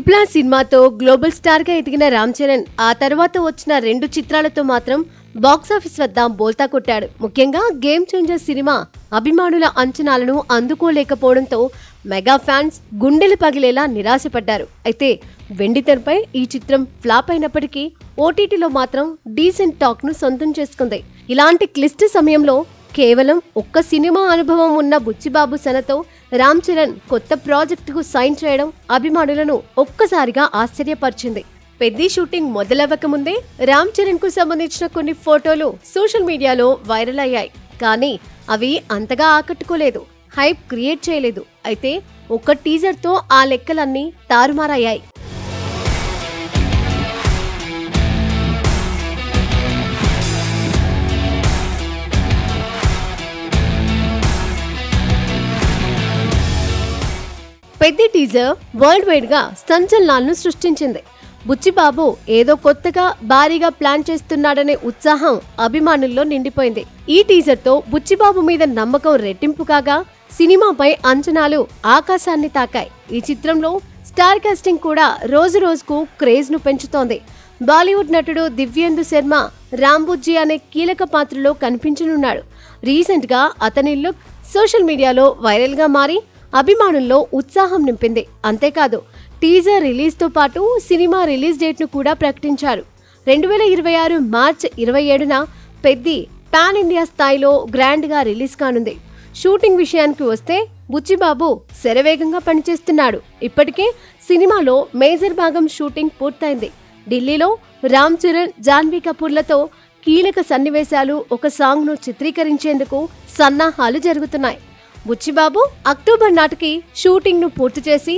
Triple R సినిమాతో global star గా ఎదిగిన రామ్ చరణ్ ఆ తర్వాత వచ్చిన 2 చిత్రాలతో మాత్రం బాక్సాఫీస్ వద్ద బోల్తా కొట్టాడు. ముఖ్యంగా గేమ్ చేంజర్ సినిమా అభిమానుల అంచనాలను అందుకోలేకపోవడంతో మెగా ఫ్యాన్స్ గుండెలు పగిలేలా నిరాశపడ్డారు. అయితే వెండితెరపై ఈ చిత్రం ఫ్లాప్ అయినప్పటికీ ఓటీటీలో మాత్రం డీసెంట్ టాక్ ను సొంతం చేసుకుంది. ఇలాంటి క్లిష్ట సమయంలో కేవలం ఒక్క సినిమా అనుభవం ఉన్న బుచ్చిబాబు సనతో రామ్ చరణ్ కొత్త ప్రాజెక్టుకు సైన్ చేయడం అభిమానులను ఒక్కసారిగా ఆశ్చర్యపరిచింది. పెద్ది షూటింగ్ మొదలవ్వక ముందే రామ్ చరణ్ కు సంబంధించిన కొన్ని ఫోటోలు సోషల్ మీడియాలో వైరల్ అయ్యాయి. కానీ అవి అంతగా ఆకట్టుకోలేదు, హైప్ క్రియేట్ చేయలేదు. అయితే ఒక్క టీజర్ తో ఆ లెక్కలన్నీ తారుమారయ్యాయి. పెద్ది టీజర్ వరల్డ్ వైడ్ గా సంచలనాలను సృష్టించింది. బుచ్చిబాబు ఏదో కొత్తగా భారీగా ప్లాన్ చేస్తున్నాడనే ఉత్సాహం అభిమానుల్లో నిండిపోయింది. ఈ టీజర్ తో బుచ్చిబాబు మీద నమ్మకం రెట్టింపు కాగా సినిమాపై అంచనాలు ఆకాశాన్ని తాకాయి. ఈ చిత్రంలో స్టార్ కాస్టింగ్ కూడా రోజు రోజుకు క్రేజ్ ను పెంచుతోంది. బాలీవుడ్ నటుడు దివ్యేందు శర్మ రాంబుజ్జి అనే కీలక పాత్రలో కనిపించనున్నాడు. రీసెంట్ గా అతని లుక్ సోషల్ మీడియాలో వైరల్ గా మారి అభిమానుల్లో ఉత్సాహం నింపింది. అంతేకాదు టీజర్ రిలీజ్ తో పాటు సినిమా రిలీజ్ డేట్ ను కూడా ప్రకటించారు. 2026 మార్చి 27న పెద్ది పాన్ ఇండియా స్థాయిలో గ్రాండ్ గా రిలీజ్ కానుంది. షూటింగ్ విషయానికి వస్తే బుచ్చిబాబు శరవేగంగా పనిచేస్తున్నాడు. ఇప్పటికే సినిమాలో మేజర్ భాగం షూటింగ్ పూర్తయింది. ఢిల్లీలో రామ్ చరణ్, జాన్వీ కపూర్లతో కీలక సన్నివేశాలు, ఒక సాంగ్ ను చిత్రీకరించేందుకు సన్నాహాలు జరుగుతున్నాయి. బుచ్చిబాబు అక్టోబర్ నాటికి షూటింగ్ ను పూర్తి చేసి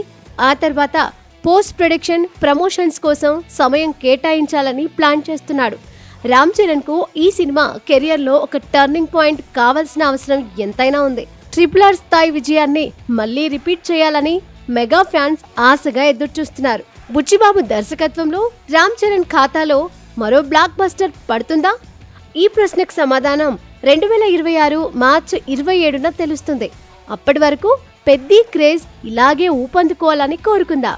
ఆ తర్వాత పోస్ట్ ప్రొడక్షన్, ప్రమోషన్స్ కోసం సమయం కేటాయించాలని ప్లాన్ చేస్తున్నాడు. రామ్ చరణ్ కు ఈ సినిమా కెరియర్ లో ఒక టర్నింగ్ పాయింట్ కావాల్సిన అవసరం ఎంతైనా ఉంది. ట్రిపుల్ ఆర్ స్థాయి విజయాన్ని మళ్లీ రిపీట్ చేయాలని మెగా ఫ్యాన్స్ ఆశగా ఎదురుచూస్తున్నారు. బుచ్చిబాబు దర్శకత్వంలో రామ్ చరణ్ ఖాతాలో మరో బ్లాక్ బస్టర్ పడుతుందా? ఈ ప్రశ్నకు సమాధానం 2026 మార్చి 27న తెలుస్తుంది. అప్పటి వరకు పెద్ది క్రేజ్ ఇలాగే ఊపందుకోవాలని కోరుకుందాం.